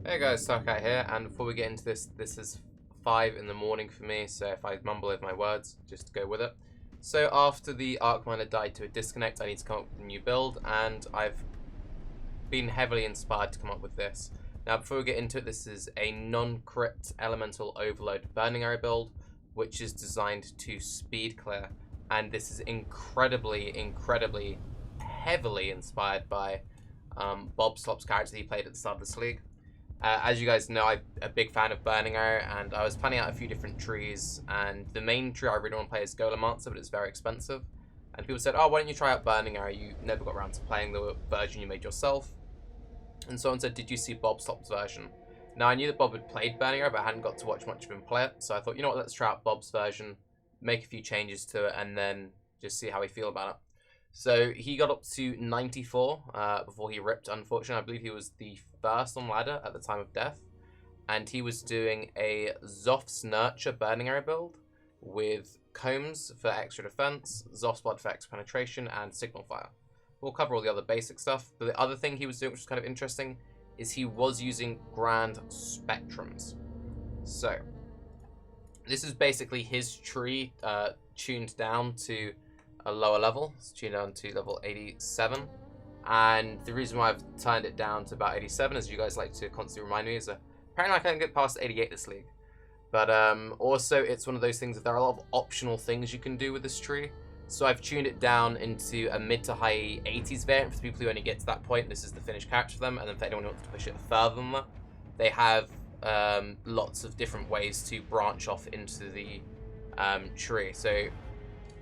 Hey guys, Tarke here, and before we get into this is 5 in the morning for me, so if I mumble over my words, just go with it. So after the Arc Miner died to a disconnect, I need to come up with a new build, and I've been heavily inspired to come up with this. Now before we get into it, this is a non-crit elemental overload burning area build, which is designed to speed clear, and this is incredibly heavily inspired by Bobslop's character he played at the start of this league. As you guys know, I'm a big fan of Burning Arrow, and I was planning out a few different trees, and the main tree I really want to play is Golemancer, but it's very expensive. And people said, oh, why don't you try out Burning Arrow? You never got around to playing the version you made yourself. And someone said, did you see Bobslop's version? Now, I knew that Bob had played Burning Arrow, but I hadn't got to watch much of him play it, so I thought, you know what, let's try out Bob's version, make a few changes to it, and then just see how we feel about it. So he got up to 94 before he ripped, unfortunately. I believe he was the first on ladder at the time of death. And he was doing a Zoph's Nurture Burning Arrow build with Combs for extra defense, Zoph's Blood for extra penetration, and Signal Fire. We'll cover all the other basic stuff. But the other thing he was doing, which was kind of interesting, is he was using Grand Spectrums. So this is basically his tree tuned down to a lower level. It's tuned down to level 87, and the reason why I've turned it down to about 87, as you guys like to constantly remind me, is apparently I can't get past 88 this league. But also it's one of those things that there are a lot of optional things you can do with this tree, so I've tuned it down into a mid to high 80s variant for the people who only get to that point. This is the finished character for them, and then for anyone who wants to push it further than that, they have lots of different ways to branch off into the tree. So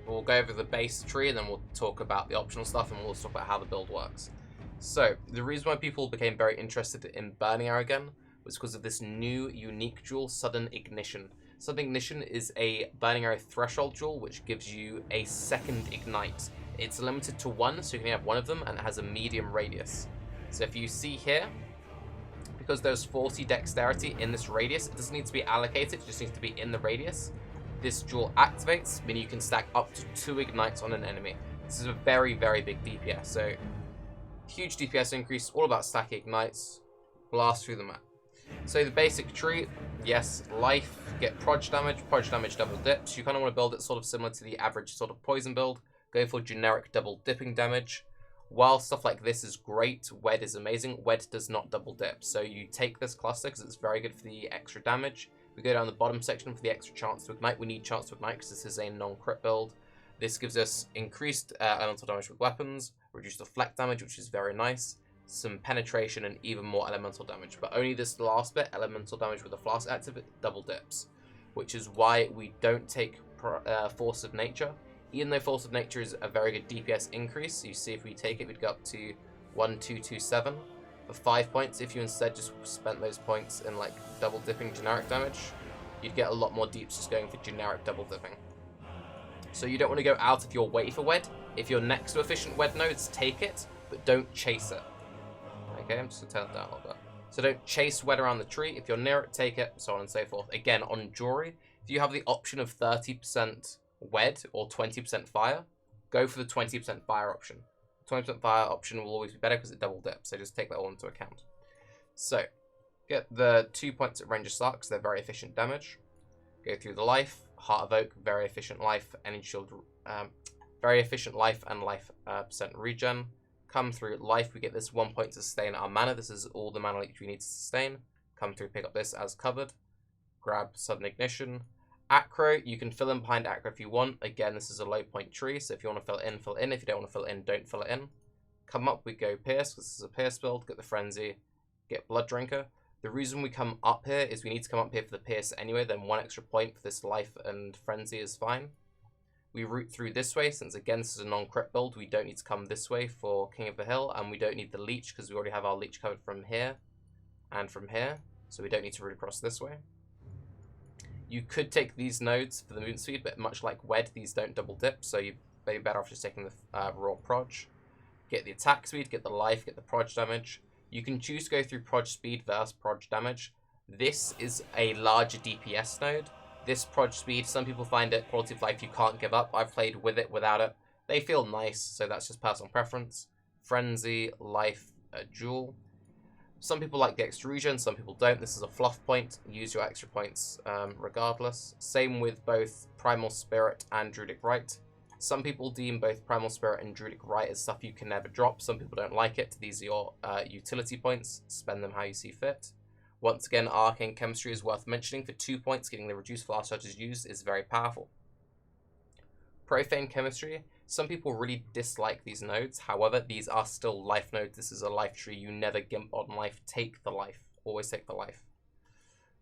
we'll go over the base tree, and then we'll talk about the optional stuff, and we'll talk about how the build works. So the reason why people became very interested in Burning Arrow again was because of this new unique jewel, Sudden Ignition. Sudden Ignition is a Burning Arrow threshold jewel, which gives you a second ignite. It's limited to 1, so you can have one of them, and it has a medium radius. So if you see here, because there's 40 dexterity in this radius, it doesn't need to be allocated, it just needs to be in the radius. This jewel activates, meaning you can stack up to 2 ignites on an enemy. This is a very big DPS, so huge DPS increase, all about stacking ignites, blast through the map. So the basic tree, yes, life, get proj damage double dips. You kind of want to build it sort of similar to the average sort of poison build. Go for generic double dipping damage. While stuff like this is great, Wed is amazing, Wed does not double dip. So you take this cluster because it's very good for the extra damage. We go down the bottom section for the extra chance to ignite. We need chance to ignite because this is a non-crit build. This gives us increased elemental damage with weapons, reduced deflect damage, which is very nice, some penetration, and even more elemental damage. But only this last bit, elemental damage with the flask active, double dips, which is why we don't take Force of Nature. Even though Force of Nature is a very good DPS increase, you see if we take it, we'd go up to 1227. For 5 points. If you instead just spent those points in like double dipping generic damage, you'd get a lot more deeps just going for generic double dipping. So you don't want to go out of your way for Wed. If you're next to efficient Wed nodes, take it, but don't chase it. Okay, I'm just going to turn it down a little bit. So don't chase Wed around the tree. If you're near it, take it, so on and so forth. Again, on Jewelry, if you have the option of 30% Wed or 20% fire, go for the 20% fire option. 20% fire option will always be better because it double dips, so just take that all into account. So, get the 2 points at Ranger Slark because they're very efficient damage. Go through the life, Heart of Oak, very efficient life, Energy Shield, very efficient life and life percent regen. Come through life, we get this 1 point to sustain our mana. This is all the mana leech we need to sustain. Come through, pick up this as covered. Grab Sudden Ignition. Acro, you can fill in behind Acro if you want. Again, this is a low point tree, so if you want to fill it in, fill it in. If you don't want to fill it in, don't fill it in. Come up, we go Pierce, because this is a Pierce build. Get the Frenzy, get Blood Drinker. The reason we come up here is we need to come up here for the Pierce anyway, then 1 extra point for this Life and Frenzy is fine. We route through this way, since again this is a non-crit build, we don't need to come this way for King of the Hill, and we don't need the Leech, because we already have our Leech covered from here and from here, so we don't need to route across this way. You could take these nodes for the movement speed, but much like Wed, these don't double dip, so you're maybe better off just taking the raw proj. Get the attack speed, get the life, get the proj damage. You can choose to go through proj speed versus proj damage. This is a larger DPS node. This proj speed, some people find it quality of life you can't give up. I've played with it, without it. They feel nice, so that's just personal preference. Frenzy, life, jewel. Some people like the extra regen, some people don't. This is a fluff point. Use your extra points regardless. Same with both Primal Spirit and Druidic Rite. Some people deem both Primal Spirit and Druidic Rite as stuff you can never drop. Some people don't like it. These are your utility points. Spend them how you see fit. Once again, Arcane Chemistry is worth mentioning. For 2 points, getting the reduced flash charges used is very powerful. Profane Chemistry. Some people really dislike these nodes. However, these are still life nodes. This is a life tree. You never gimp on life. Take the life. Always take the life.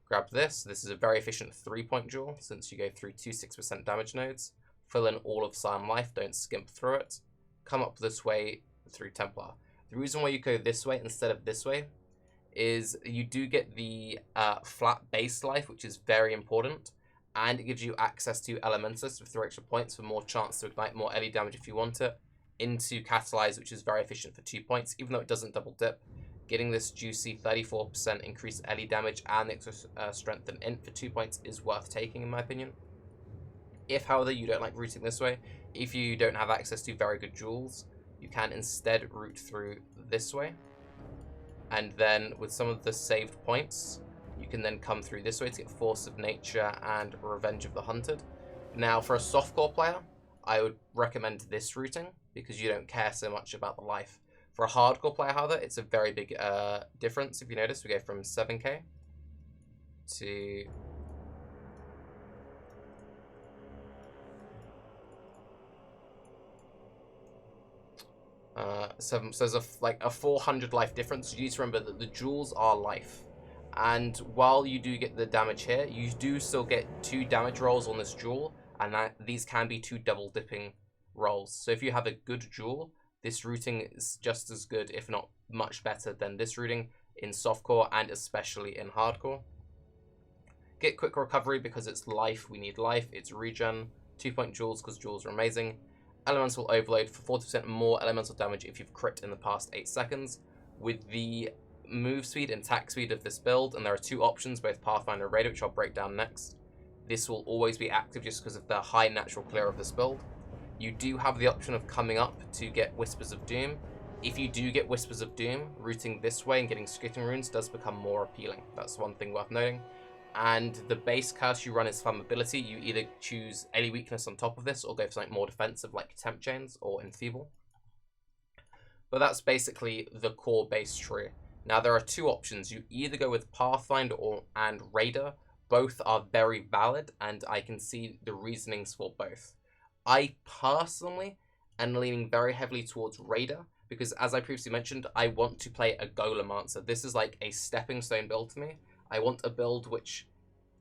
Grab this. This is a very efficient 3-point duel since you go through 2 6% damage nodes. Fill in all of Psalm life. Don't skimp through it. Come up this way through Templar. The reason why you go this way instead of this way is you do get the flat base life, which is very important. And it gives you access to Elementalist with 3 extra points for more chance to ignite more LE damage if you want it. Into Catalyze, which is very efficient for 2 points, even though it doesn't double dip. Getting this juicy 34% increased LE damage and extra strength and int for 2 points is worth taking, in my opinion. If, however, you don't like routing this way, if you don't have access to very good jewels, you can instead route through this way. And then with some of the saved points, you can then come through this way to get Force of Nature and Revenge of the Hunted. Now, for a softcore player, I would recommend this routing because you don't care so much about the life. For a hardcore player, however, it's a very big difference. If you notice, we go from 7k to... so there's a 400 life difference. You need to remember that the jewels are life. And while you do get the damage here, you do still get 2 damage rolls on this jewel, and these can be 2 double dipping rolls. So if you have a good jewel, this routing is just as good, if not much better than this routing in softcore and especially in hardcore. Get quick recovery because it's life, we need life, it's regen, 2-point jewels because jewels are amazing. Elemental Overload for 40% more elemental damage if you've crit in the past 8 seconds. With the move speed and attack speed of this build, and there are 2 options, both Pathfinder and Raider, which I'll break down next. This will always be active just because of the high natural clear of this build. You do have the option of coming up to get Whispers of Doom. If you do get Whispers of Doom, routing this way and getting Skitting Runes does become more appealing. That's one thing worth noting. And the base curse you run is Flammability. You either choose any weakness on top of this or go for something more defensive like Temp Chains or Enfeeble. But that's basically the core base tree. Now, there are 2 options. You either go with Pathfinder and Raider. Both are very valid, and I can see the reasonings for both. I personally am leaning very heavily towards Raider, because as I previously mentioned, I want to play a Golemancer. This is like a stepping stone build to me. I want a build which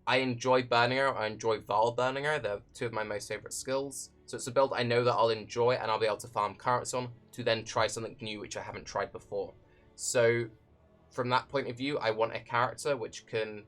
I enjoy Burning Arrow, I enjoy Val Burning Arrow. They're 2 of my most favourite skills. So it's a build I know that I'll enjoy, and I'll be able to farm currency on to then try something new which I haven't tried before. So from that point of view, I want a character which can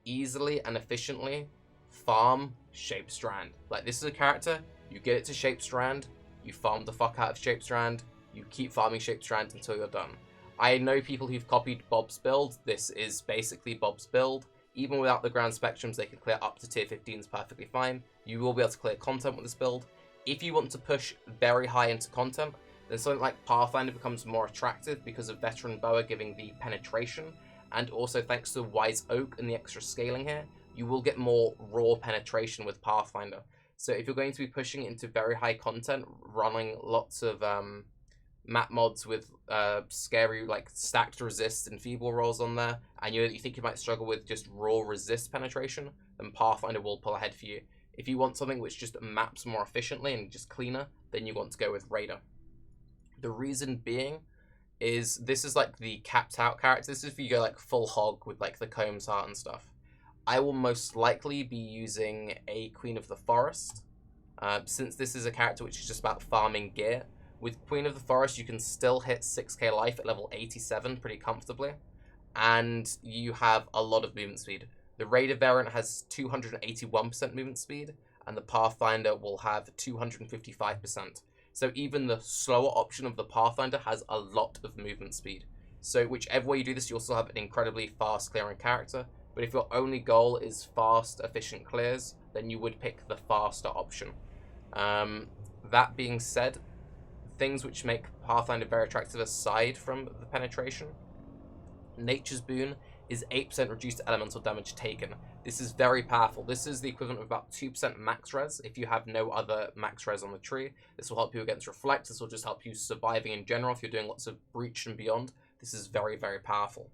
easily and efficiently farm Shape Strand. Like, this is a character, you get it to Shape Strand, you farm the fuck out of Shape Strand, you keep farming Shape Strand until you're done. I know people who've copied Bob's build. This is basically Bob's build. Even without the Grand Spectrums, they can clear up to tier 15s perfectly fine. You will be able to clear content with this build. If you want to push very high into content, then something like Pathfinder becomes more attractive because of Veteran Boa giving the penetration, and also thanks to Wise Oak and the extra scaling here, you will get more raw penetration with Pathfinder. So if you're going to be pushing into very high content, running lots of map mods with scary like stacked resist and feeble rolls on there, and you think you might struggle with just raw resist penetration, then Pathfinder will pull ahead for you. If you want something which just maps more efficiently and just cleaner, then you want to go with Raider. The reason being is this is like the capped out character. This is if you go like full hog with like the Combs Heart and stuff. I will most likely be using a Queen of the Forest, since this is a character which is just about farming gear. With Queen of the Forest, you can still hit 6k life at level 87 pretty comfortably, and you have a lot of movement speed. The Raider variant has 281% movement speed, and the Pathfinder will have 255%. So even the slower option of the Pathfinder has a lot of movement speed. So whichever way you do this, you'll still have an incredibly fast clearing character, but if your only goal is fast, efficient clears, then you would pick the faster option. That being said, things which make Pathfinder very attractive aside from the penetration Nature's Boon is 8% reduced elemental damage taken. This is very powerful. This is the equivalent of about 2% max res if you have no other max res on the tree. This will help you against Reflect. This will just help you surviving in general if you're doing lots of Breach and beyond. This is very, very powerful.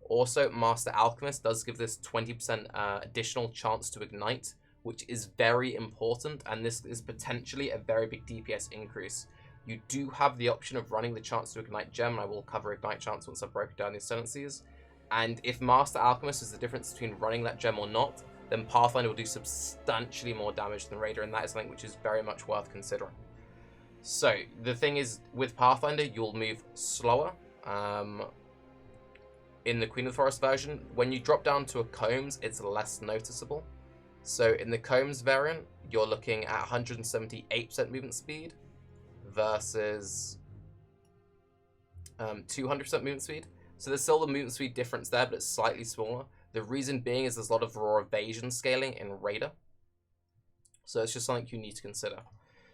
Also, Master Alchemist does give this 20% additional chance to ignite, which is very important, and this is potentially a very big DPS increase. You do have the option of running the chance to ignite gem, and I will cover ignite chance once I've broken down the ascendancies. And if Master Alchemist is the difference between running that gem or not, then Pathfinder will do substantially more damage than Raider, and that is something which is very much worth considering. So, the thing is, with Pathfinder, you'll move slower. In the Queen of the Forest version, when you drop down to a Combs, it's less noticeable. So, in the Combs variant, you're looking at 178% movement speed versus 200% movement speed. So there's still the movement speed difference there, but it's slightly smaller. The reason being is there's a lot of raw evasion scaling in Raider. So it's just something you need to consider.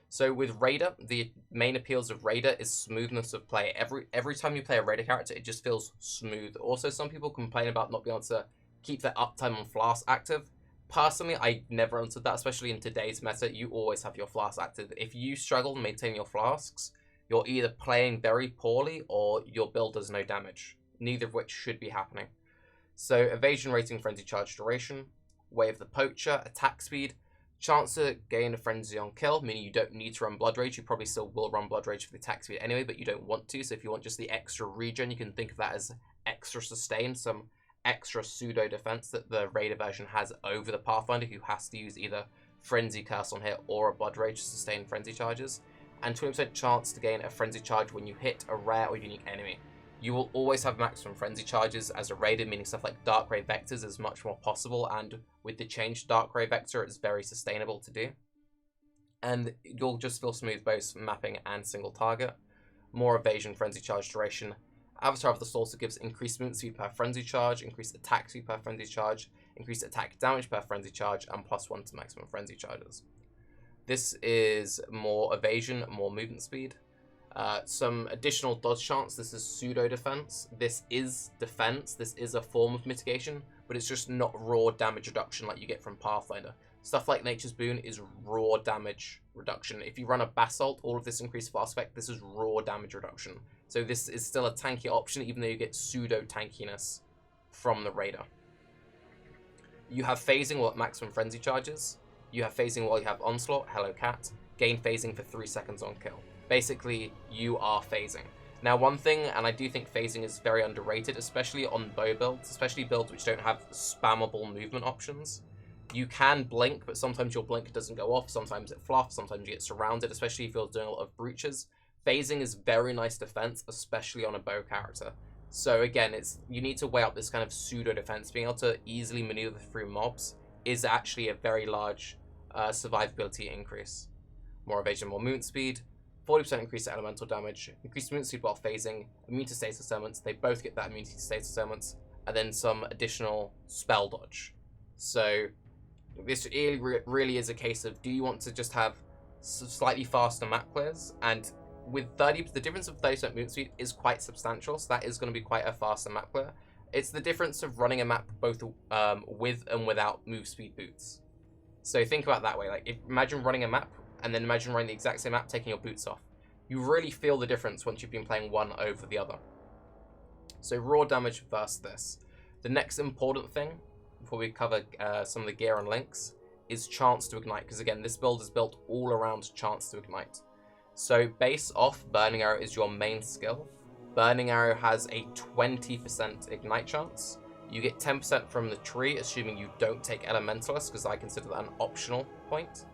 So with Raider, the main appeals of Raider is smoothness of play. Every time you play a Raider character, it just feels smooth. Also, some people complain about not being able to keep their uptime on Flask active. Personally, I never understood that, especially in today's meta. You always have your Flask active. If you struggle maintaining your Flasks, you're either playing very poorly or your build does no damage. Neither of which should be happening. So, evasion rating, frenzy charge duration, way of the poacher, attack speed, chance to gain a frenzy on kill, meaning you don't need to run blood rage. You probably still will run blood rage for the attack speed anyway, but you don't want to. So if you want just the extra regen, you can think of that as extra sustain, some extra pseudo defense that the Raider version has over the Pathfinder, who has to use either frenzy curse on hit or a blood rage to sustain frenzy charges, and 20% chance to gain a frenzy charge when you hit a rare or unique enemy. You will always have maximum frenzy charges as a Raider, meaning stuff like Dark Ray Vectors is much more possible, and with the changed Dark Ray Vector, it's very sustainable to do. And you'll just feel smooth both mapping and single target. More evasion, frenzy charge duration. Avatar of the Sorcerer gives increased movement speed per frenzy charge, increased attack speed per frenzy charge, increased attack damage per frenzy charge, and +1 to maximum frenzy charges. This is more evasion, more movement speed. Some additional dodge chance. This is pseudo defense. This is defense. This is a form of mitigation, but it's just not raw damage reduction like you get from Pathfinder. Stuff like Nature's Boon is raw damage reduction. If you run a Basalt, all of this increased fast effect, this is raw damage reduction. So this is still a tanky option, even though you get pseudo tankiness from the Raider. You have phasing while at maximum frenzy charges. You have phasing while you have Onslaught, Hello Cat. Gain phasing for 3 seconds on kill. Basically, you are phasing. Now, one thing, and I do think phasing is very underrated, especially on bow builds, especially builds which don't have spammable movement options. You can blink, but sometimes your blink doesn't go off, sometimes it fluffs, sometimes you get surrounded, especially if you're doing a lot of breaches. Phasing is very nice defense, especially on a bow character. So again, you need to weigh up this kind of pseudo defense. Being able to easily maneuver through mobs is actually a very large survivability increase. More evasion, more movement speed. 40% increase to elemental damage, increased movement speed while phasing, immune to status elements. They both get that immunity to status elements, and then some additional spell dodge. So this really is a case of, do you want to just have slightly faster map clears? And with the difference of 30% movement speed is quite substantial, so that is going to be quite a faster map clear. It's the difference of running a map both with and without move speed boots. So think about it that way. Like, imagine running a map, and then imagine running the exact same map, taking your boots off. You really feel the difference once you've been playing one over the other. So raw damage versus this. The next important thing, before we cover some of the gear and links, is chance to ignite. Because again, this build is built all around chance to ignite. So base off, Burning Arrow is your main skill. Burning Arrow has a 20% ignite chance. You get 10% from the tree, assuming you don't take Elementalist, because I consider that an optional point.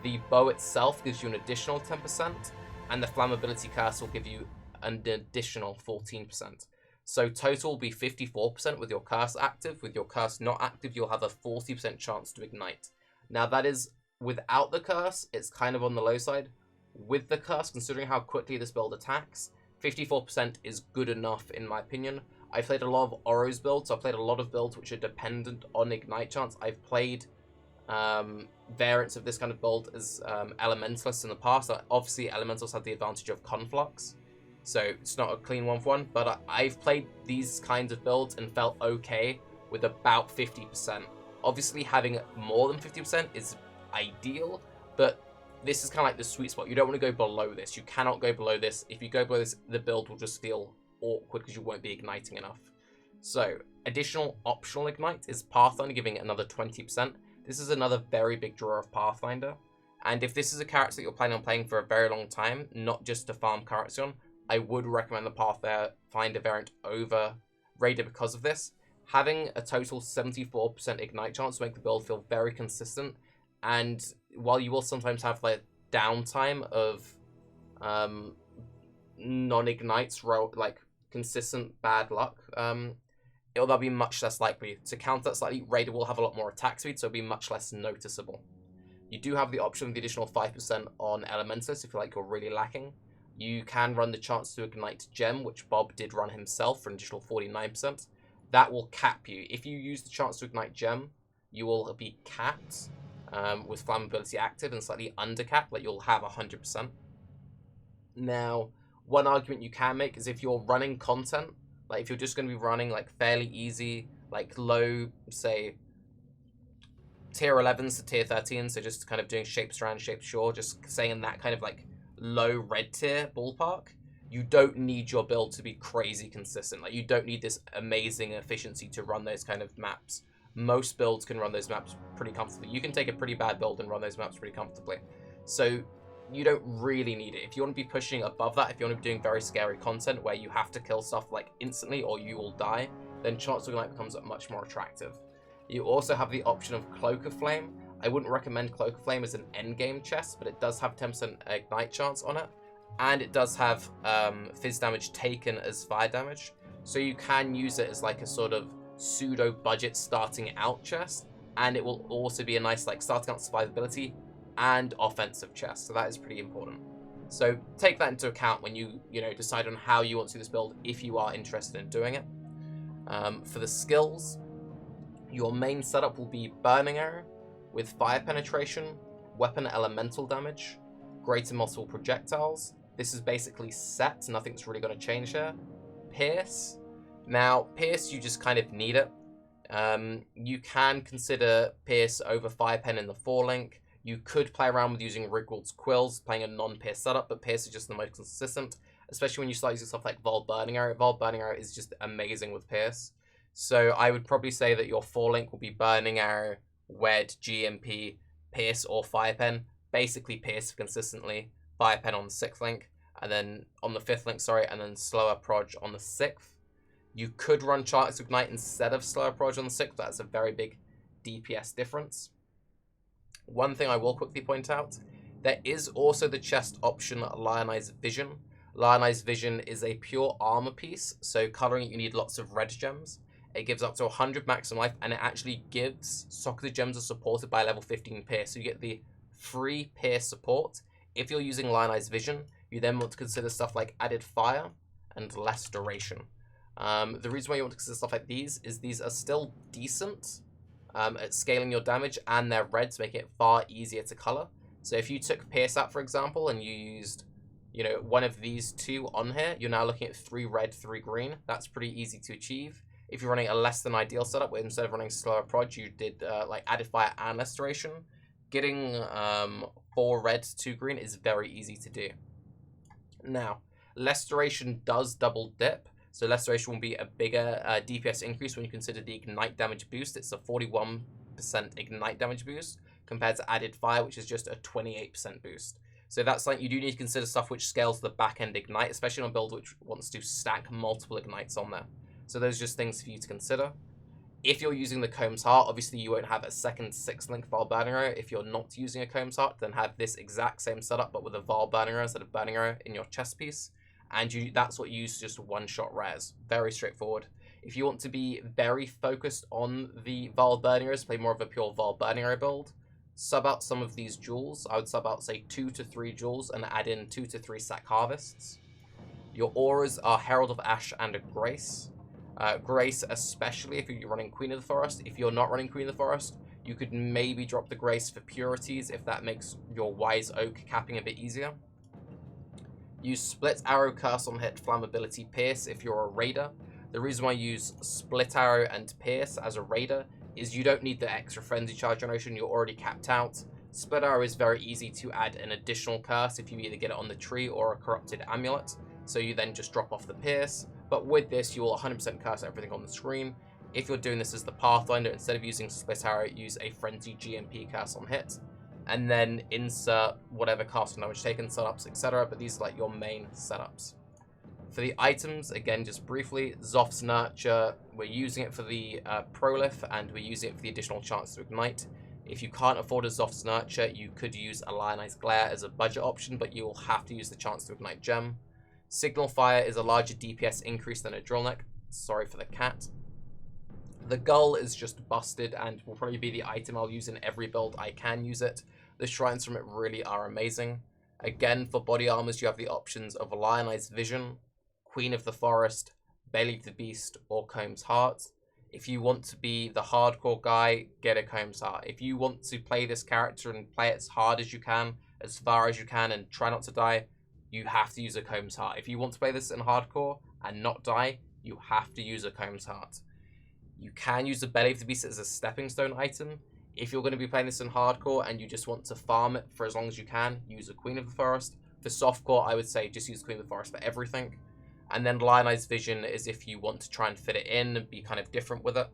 The bow itself gives you an additional 10%, and the flammability curse will give you an additional 14%. So total will be 54% with your curse active. With your curse not active, you'll have a 40% chance to ignite. Now that is without the curse, it's kind of on the low side. With the curse, considering how quickly this build attacks, 54% is good enough in my opinion. I've played a lot of Oro's builds, so I've played a lot of builds which are dependent on ignite chance. I've played variants of this kind of build as Elementalists in the past. Obviously, Elementals have the advantage of Conflux, So it's not a clean 1-for-1, but I've played these kinds of builds and felt okay with about 50%. Obviously, having more than 50% is ideal, but this is kind of like the sweet spot. You don't want to go below this. You cannot go below this. If you go below this, the build will just feel awkward because you won't be igniting enough. So, additional optional ignite is Pathfinder, giving it another 20%. This is another very big draw of Pathfinder. And if this is a character that you're planning on playing for a very long time, not just to farm characters on, I would recommend the Pathfinder variant over Raider because of this. Having a total 74% ignite chance will make the build feel very consistent. And while you will sometimes have like downtime of non-ignites, like consistent bad luck, that'll be much less likely. To counter that slightly, Raider will have a lot more attack speed, so it'll be much less noticeable. You do have the option of the additional 5% on Elementalists if you like you're really lacking. You can run the chance to ignite Gem, which Bob did run himself for an additional 49%. That will cap you. If you use the chance to ignite Gem, you will be capped with flammability active and slightly undercapped, like you'll have 100%. Now, one argument you can make is if you're running content, like if you're just going to be running like fairly easy, like low, say, tier 11s to tier 13s, so just kind of doing shapes around, shapes shore, just saying that kind of like low red tier ballpark, you don't need your build to be crazy consistent. Like you don't need this amazing efficiency to run those kind of maps. Most builds can run those maps pretty comfortably. You can take a pretty bad build and run those maps pretty comfortably. So you don't really need it. If you want to be pushing above that, if you want to be doing very scary content where you have to kill stuff like instantly or you will die, then Chance of Ignite becomes much more attractive. You also have the option of Cloak of Flame. I wouldn't recommend Cloak of Flame as an endgame chest, but it does have 10% ignite chance on it. And it does have fizz damage taken as fire damage. So you can use it as like a sort of pseudo budget starting out chest. And it will also be a nice like starting out survivability and offensive chest. So that is pretty important. So take that into account when you decide on how you want to do this build if you are interested in doing it. For the skills, your main setup will be Burning Arrow with fire penetration, weapon elemental damage, greater multiple projectiles. This is basically set, nothing's really going to change here. Pierce. Now, Pierce, you just kind of need it. You can consider Pierce over Fire Pen in the 4-link. You could play around with using Rigwald's Quills, playing a non-Pierce setup, but Pierce is just the most consistent, especially when you start using stuff like Vol Burning Arrow. Vol Burning Arrow is just amazing with Pierce. So I would probably say that your 4-link will be Burning Arrow, Wed, GMP, Pierce, or Fire Pen. Basically Pierce consistently, Fire Pen on the 6th link, and then on the 5th link, and then Slower Proj on the 6th. You could run Chance of Ignite instead of Slower Proj on the 6th, that's a very big DPS difference. One thing I will quickly point out, there is also the chest option Lionized Vision. Lionized Vision is a pure armor piece, so coloring it you need lots of red gems. It gives up to 100 maximum life, and it actually gives socketed gems are supported by level 15 Pierce. So you get the free Pierce support. If you're using Lionized Vision, you then want to consider stuff like added fire and less duration. The reason why you want to consider stuff like these is these are still decent at scaling your damage, and they're red to make it far easier to color. So if you took Pierce out, for example, and you used one of these two on here, you're now looking at 3 red, 3 green. That's pretty easy to achieve. If you're running a less than ideal setup, where instead of running Slower Proj, you did like added fire and less duration, getting 4 red, 2 green is very easy to do. Now, less duration does double dip, so less duration will be a bigger DPS increase when you consider the ignite damage boost. It's a 41% ignite damage boost compared to added fire, which is just a 28% boost. So that's like you do need to consider stuff which scales the back end ignite, especially on a build which wants to stack multiple ignites on there. So those are just things for you to consider. If you're using the Comb's Heart, obviously you won't have a second 6th link Vol Burning Arrow. If you're not using a Comb's Heart, then have this exact same setup, but with a Vol Burning Arrow instead of Burning Arrow in your chest piece. And that's what you use just one-shot rares. Very straightforward. If you want to be very focused on the Vol Burning Arrows, play more of a pure Vol Burning Arrow build, sub out some of these jewels. I would sub out, say, 2 to 3 jewels and add in 2 to 3 sack harvests. Your auras are Herald of Ash and a Grace. Grace, especially if you're running Queen of the Forest. If you're not running Queen of the Forest, you could maybe drop the Grace for Purities if that makes your Wise Oak capping a bit easier. Use Split Arrow, Curse on Hit, Flammability, Pierce if you're a Raider. The reason why I use Split Arrow and Pierce as a Raider is you don't need the extra Frenzy Charge generation, you're already capped out. Split Arrow is very easy to add an additional curse if you either get it on the tree or a corrupted amulet, so you then just drop off the Pierce. But with this, you will 100% curse everything on the screen. If you're doing this as the Pathfinder, instead of using Split Arrow, use a Frenzy GMP curse on hit, and then insert whatever casting damage taken, setups, etc. But these are like your main setups. For the items, again, just briefly, Zoth's Nurture, we're using it for the Prolif, and we're using it for the additional chance to ignite. If you can't afford a Zoth's Nurture, you could use a Lionized Glare as a budget option, but you'll have to use the chance to ignite gem. Signal Fire is a larger DPS increase than a Drill Neck. Sorry for the cat. The Gull is just busted and will probably be the item I'll use in every build I can use it. The shrines from it really are amazing. Again, for body armors, you have the options of Lionized Vision, Queen of the Forest, Belly of the Beast, or Comb's Heart. If you want to be the hardcore guy, get a Comb's Heart. If you want to play this character and play it as hard as you can, as far as you can, and try not to die, you have to use a Comb's Heart. If you want to play this in hardcore and not die, you have to use a Comb's Heart. You can use the Belly of the Beast as a stepping stone item. If you're going to be playing this in hardcore and you just want to farm it for as long as you can, use a Queen of the Forest. For softcore, I would say just use Queen of the Forest for everything. And then Lionized Vision is if you want to try and fit it in and be kind of different with it.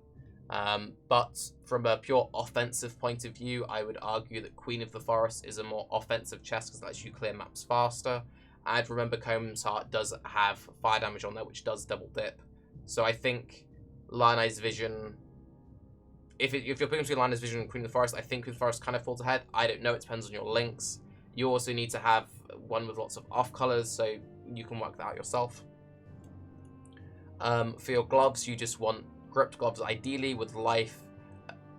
But from a pure offensive point of view, I would argue that Queen of the Forest is a more offensive chest because it lets you clear maps faster. And remember, Comb's Heart does have fire damage on there, which does double dip. So I think Lionized Vision, if you're picking between Lionized Vision and Queen of the Forest, I think Queen of the Forest kind of falls ahead. I don't know, it depends on your links. You also need to have one with lots of off colors, so you can work that out yourself. For your gloves, you just want gripped gloves, ideally with life,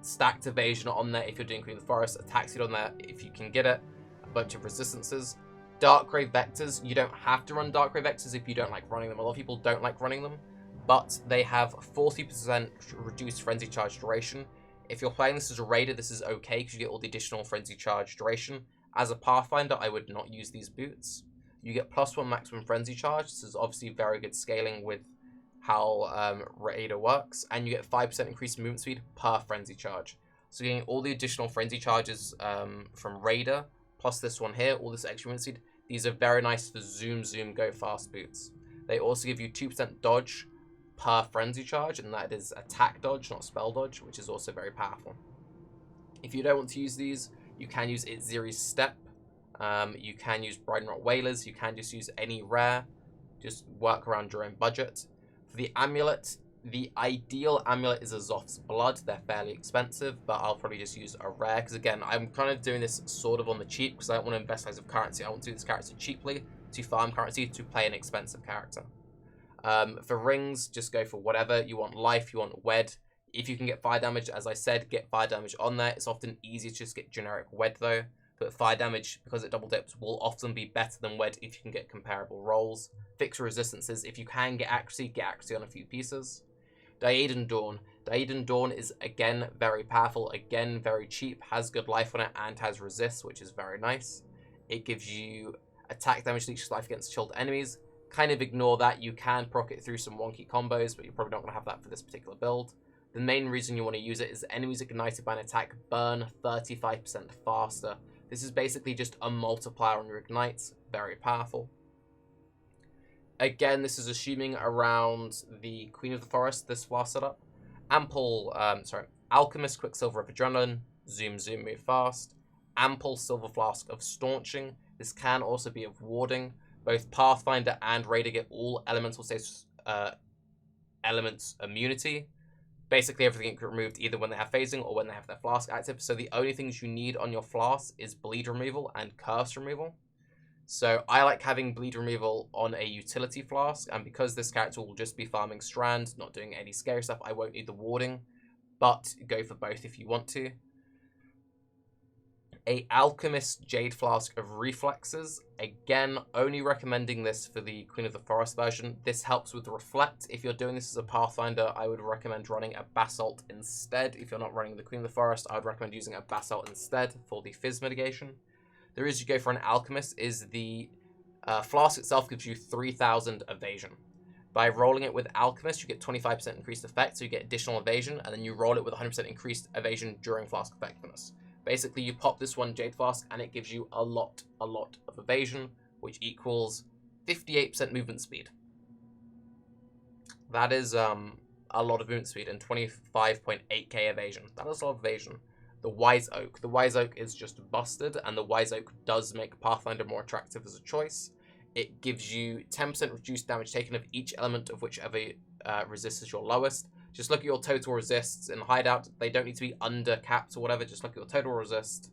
stacked evasion on there if you're doing Queen of the Forest, attack speed on there if you can get it, a bunch of resistances. Darkrai Vectors, you don't have to run Darkrai Vectors if you don't like running them. A lot of people don't like running them, but they have 40% reduced Frenzy Charge duration. If you're playing this as a Raider, this is okay because you get all the additional Frenzy Charge duration. As a Pathfinder, I would not use these boots. You get +1 maximum Frenzy Charge. This is obviously very good scaling with how Raider works, and you get 5% increased movement speed per Frenzy Charge. So getting all the additional Frenzy Charges from Raider, plus this one here, all this extra movement speed, these are very nice for zoom, go fast boots. They also give you 2% dodge per Frenzy Charge, and that is attack dodge, not spell dodge, which is also very powerful. If you don't want to use these, you can use Itziri's Step, you can use Bridenrot Whalers, you can just use any rare, just work around your own budget. For the Amulet, the ideal Amulet is a Zoth's Blood. They're fairly expensive, but I'll probably just use a rare, because again, I'm kind of doing this sort of on the cheap, because I don't want to invest loads of currency. I want to do this character cheaply, to farm currency, to play an expensive character. For rings, just go for whatever. You want life, you want wed. If you can get fire damage, as I said, get fire damage on there. It's often easier to just get generic wed though. But fire damage, because it double dips, will often be better than wed if you can get comparable rolls. Fix resistances. If you can get accuracy on a few pieces. Daedan Dawn. Daedan Dawn is again very powerful, again very cheap, has good life on it, and has resist, which is very nice. It gives you attack damage leeches life against chilled enemies. Kind of ignore that. You can proc it through some wonky combos, but you're probably not going to have that for this particular build. The main reason you want to use it is enemies ignited by an attack burn 35% faster. This is basically just a multiplier on your ignites. Very powerful. Again, this is assuming around the Queen of the Forest, this flask setup. Alchemist Quicksilver of Adrenaline. Zoom, move fast. Ample Silver Flask of Staunching. This can also be of Warding. Both Pathfinder and Raider get all elemental status elements immunity. Basically, everything gets removed either when they have phasing or when they have their flask active. So the only things you need on your flask is bleed removal and curse removal. So I like having bleed removal on a utility flask, and because this character will just be farming strand, not doing any scary stuff, I won't need the warding, but go for both if you want to. A Alchemist Jade Flask of Reflexes. Again, only recommending this for the Queen of the Forest version. This helps with Reflect. If you're doing this as a Pathfinder, I would recommend running a Basalt instead. If you're not running the Queen of the Forest, I would recommend using a Basalt instead for the Fizz mitigation. The reason you go for an Alchemist is the Flask itself gives you 3000 evasion. By rolling it with Alchemist, you get 25% increased effect, so you get additional evasion, and then you roll it with 100% increased evasion during Flask effectiveness. Basically, you pop this one Jade Flask, and it gives you a lot of evasion, which equals 58% movement speed. That is a lot of movement speed and 25.8k evasion. That is a lot of evasion. The Wise Oak. The Wise Oak is just busted, and the Wise Oak does make Pathfinder more attractive as a choice. It gives you 10% reduced damage taken of each element of whichever resist is your lowest. Just look at your total resists in Hideout. They don't need to be under capped or whatever. Just look at your total resist.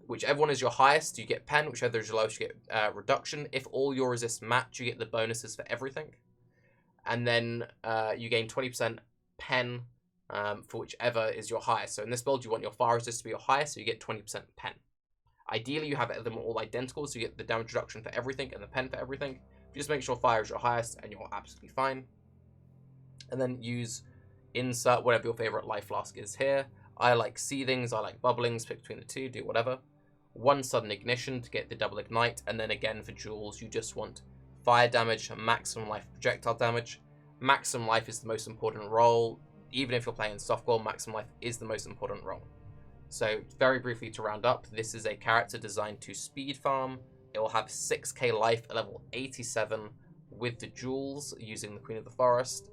Whichever one is your highest, you get pen. Whichever is your lowest, you get reduction. If all your resists match, you get the bonuses for everything. And then you gain 20% pen for whichever is your highest. So in this build, you want your fire resist to be your highest, so you get 20% pen. Ideally, you have them all identical, so you get the damage reduction for everything and the pen for everything. Just make sure fire is your highest, and you're absolutely fine. And then insert whatever your favorite life flask is here. I like seethings, I like bubblings, pick between the two, do whatever. 1 sudden ignition to get the double ignite, and then again for jewels, you just want fire damage, maximum life, projectile damage. Maximum life is the most important role. Even if you're playing softball, maximum life is the most important role. So very briefly to round up, this is a character designed to speed farm. It will have 6k life at level 87 with the jewels using the Queen of the Forest.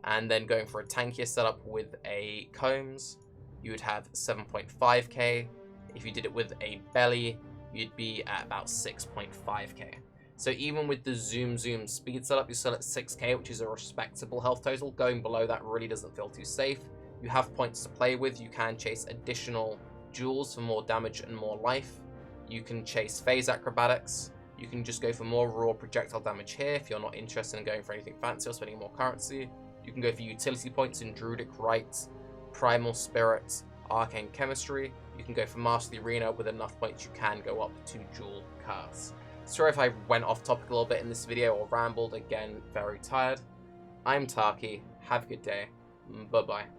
And then going for a tankier setup with a Combs, you would have 7.5k. If you did it with a belly, you'd be at about 6.5k. So even with the zoom speed setup, you're still at 6k, which is a respectable health total. Going below that really doesn't feel too safe. You have points to play with. You can chase additional jewels for more damage and more life. You can chase phase acrobatics. You can just go for more raw projectile damage here if you're not interested in going for anything fancy or spending more currency. You can go for utility points in Druidic Rites, Primal Spirits, Arcane Chemistry. You can go for Master the Arena. With enough points, you can go up to Jewel Curse. Sorry if I went off topic a little bit in this video or rambled. Again, very tired. I'm Tarke. Have a good day. Bye-bye.